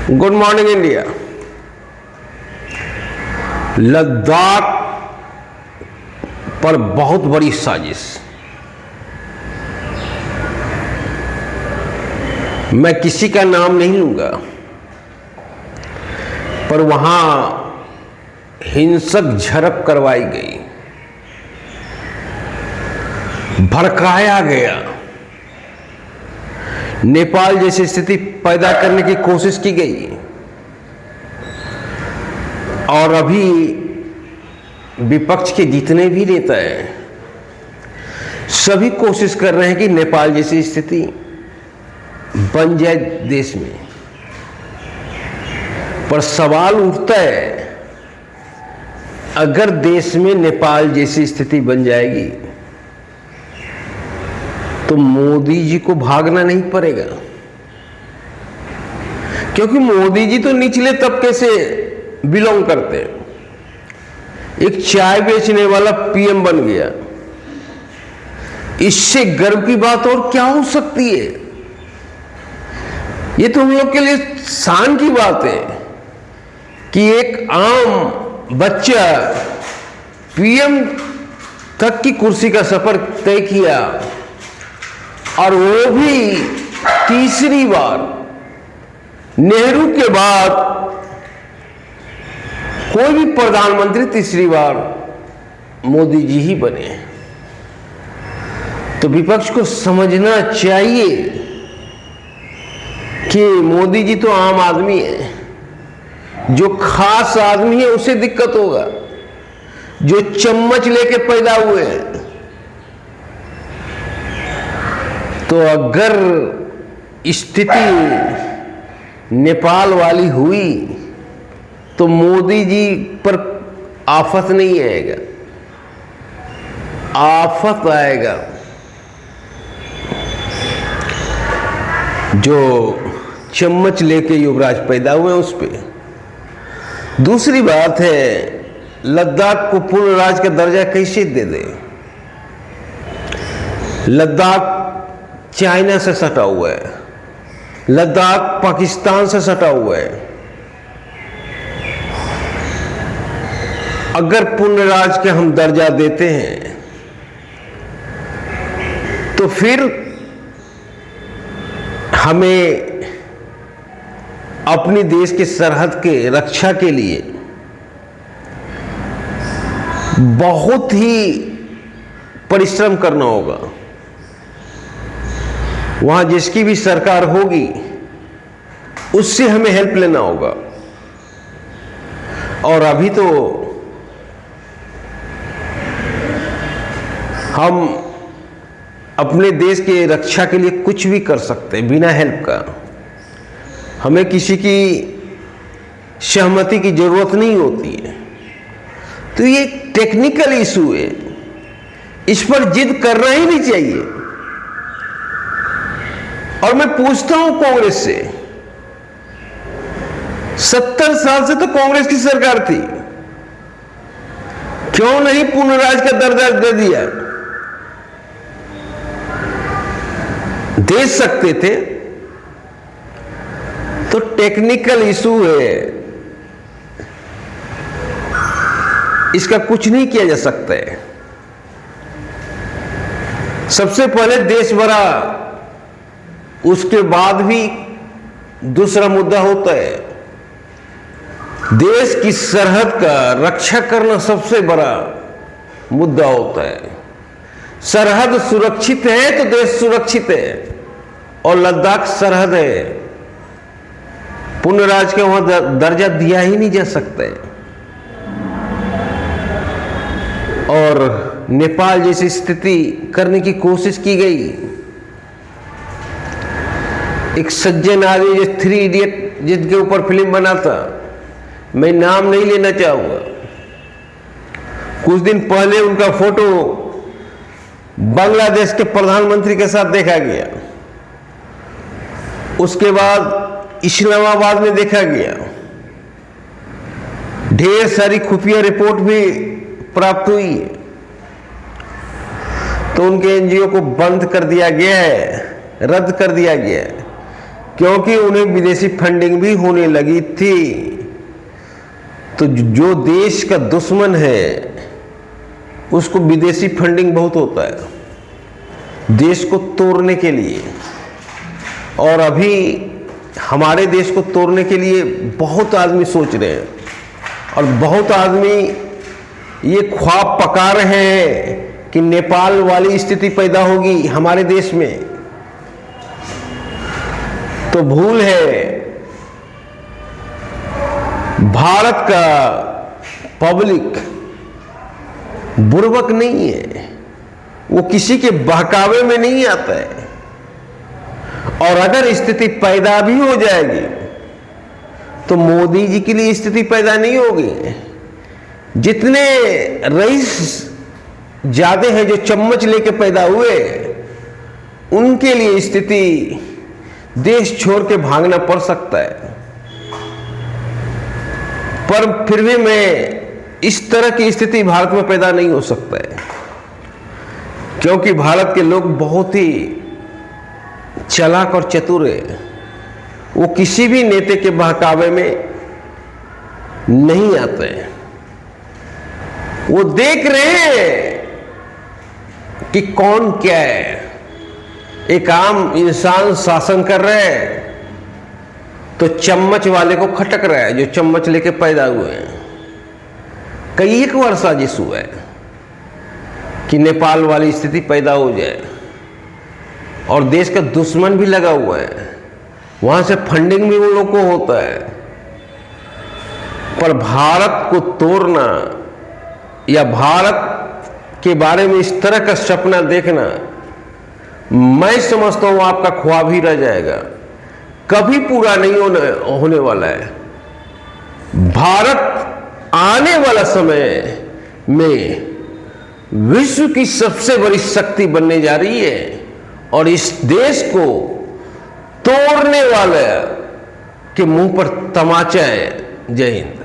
Good morning India. Ladakh पर बहुत बड़ी साजिश। मैं किसी का नाम नहीं लूंगा, पर वहां हिंसक झड़प करवाई गई, भड़काया गया, नेपाल जैसी स्थिति पैदा करने की कोशिश की गई। और अभी विपक्ष के जितने भी नेता हैं सभी कोशिश कर रहे हैं कि नेपाल जैसी स्थिति बन जाए देश में। पर सवाल उठता है, अगर देश में नेपाल जैसी स्थिति बन जाएगी तो मोदी जी को भागना नहीं पड़ेगा, क्योंकि मोदी जी तो निचले तबके से बिलोंग करते हैं। एक चाय बेचने वाला पीएम बन गया, इससे गर्व की बात और क्या हो सकती है। ये तो हम लोग के लिए शान की बात है कि एक आम बच्चा पीएम तक की कुर्सी का सफर तय किया, और वो भी तीसरी बार। नेहरू के बाद कोई भी प्रधानमंत्री तीसरी बार मोदी जी ही बने। तो विपक्ष को समझना चाहिए कि मोदी जी तो आम आदमी है, जो खास आदमी है उसे दिक्कत होगा, जो चम्मच लेके पैदा हुए हैं। तो अगर स्थिति नेपाल वाली हुई तो मोदी जी पर आफत नहीं आएगा, आफत आएगा। जो चम्मच लेके युवराज पैदा हुए उस पे। दूसरी बात है, लद्दाख को पूर्ण राज्य का दर्जा कैसे दे दे। लद्दाख चाइना से सटा हुआ है, लद्दाख पाकिस्तान से सटा हुआ है। अगर पूर्ण राज्य का हम दर्जा देते हैं तो फिर हमें अपनी देश के सरहद के रक्षा के लिए बहुत ही परिश्रम करना होगा। वहां जिसकी भी सरकार होगी उससे हमें हेल्प लेना होगा। और अभी तो हम अपने देश के रक्षा के लिए कुछ भी कर सकते हैं बिना हेल्प का। हमें किसी की सहमति की जरूरत नहीं होती है। तो ये टेक्निकल इशू है, इस पर जिद करना ही नहीं चाहिए। और मैं पूछता हूं कांग्रेस से, 70 साल से तो कांग्रेस की सरकार थी, क्यों नहीं पूर्ण राज्य का दर्जा दे दिया। दे सकते थे। तो टेक्निकल इशू है, इसका कुछ नहीं किया जा सकता है। सबसे पहले देश भरा, उसके बाद भी दूसरा मुद्दा होता है। देश की सरहद का रक्षा करना सबसे बड़ा मुद्दा होता है। सरहद सुरक्षित है तो देश सुरक्षित है, और लद्दाख सरहद है। पूर्ण राज्य का वहां दर्जा दिया ही नहीं जा सकता है। और नेपाल जैसी स्थिति करने की कोशिश की गई। एक सज्जन आदमी जो 3 इडियट जिनके ऊपर फिल्म बना था, मैं नाम नहीं लेना चाहूंगा, कुछ दिन पहले उनका फोटो बांग्लादेश के प्रधानमंत्री के साथ देखा गया। उसके बाद इस्लामाबाद में देखा गया। ढेर सारी खुफिया रिपोर्ट भी प्राप्त हुई है। तो उनके एनजीओ को बंद कर दिया गया है, रद्द कर दिया गया है, क्योंकि उन्हें विदेशी फंडिंग भी होने लगी थी। तो जो देश का दुश्मन है उसको विदेशी फंडिंग बहुत होता है देश को तोड़ने के लिए। और अभी हमारे देश को तोड़ने के लिए बहुत आदमी सोच रहे हैं और बहुत आदमी ये ख्वाब पका रहे हैं कि नेपाल वाली स्थिति पैदा होगी हमारे देश में। तो भूल है, भारत का पब्लिक बुर्बक नहीं है, वो किसी के बहकावे में नहीं आता है। और अगर स्थिति पैदा भी हो जाएगी तो मोदी जी के लिए स्थिति पैदा नहीं होगी। जितने रईस ज्यादा हैं जो चम्मच लेके पैदा हुए, उनके लिए स्थिति देश छोड़ के भागना पड़ सकता है। पर फिर भी मैं इस तरह की स्थिति भारत में पैदा नहीं हो सकता है, क्योंकि भारत के लोग बहुत ही चालाक और चतुर है। वो किसी भी नेता के बहकावे में नहीं आते हैं। वो देख रहे हैं कि कौन क्या है। एक आम इंसान शासन कर रहे हैं तो चम्मच वाले को खटक रहा है, जो चम्मच लेके पैदा हुए हैं। कई एक बार साजिश हुआ है कि नेपाल वाली स्थिति पैदा हो जाए, और देश का दुश्मन भी लगा हुआ है, वहां से फंडिंग भी उन लोग को होता है। पर भारत को तोड़ना या भारत के बारे में इस तरह का सपना देखना, मैं समझता हूं आपका ख्वाब ही रह जाएगा, कभी पूरा नहीं होने वाला है। भारत आने वाला समय में विश्व की सबसे बड़ी शक्ति बनने जा रही है, और इस देश को तोड़ने वाले के मुंह पर तमाचा है। जय हिंद।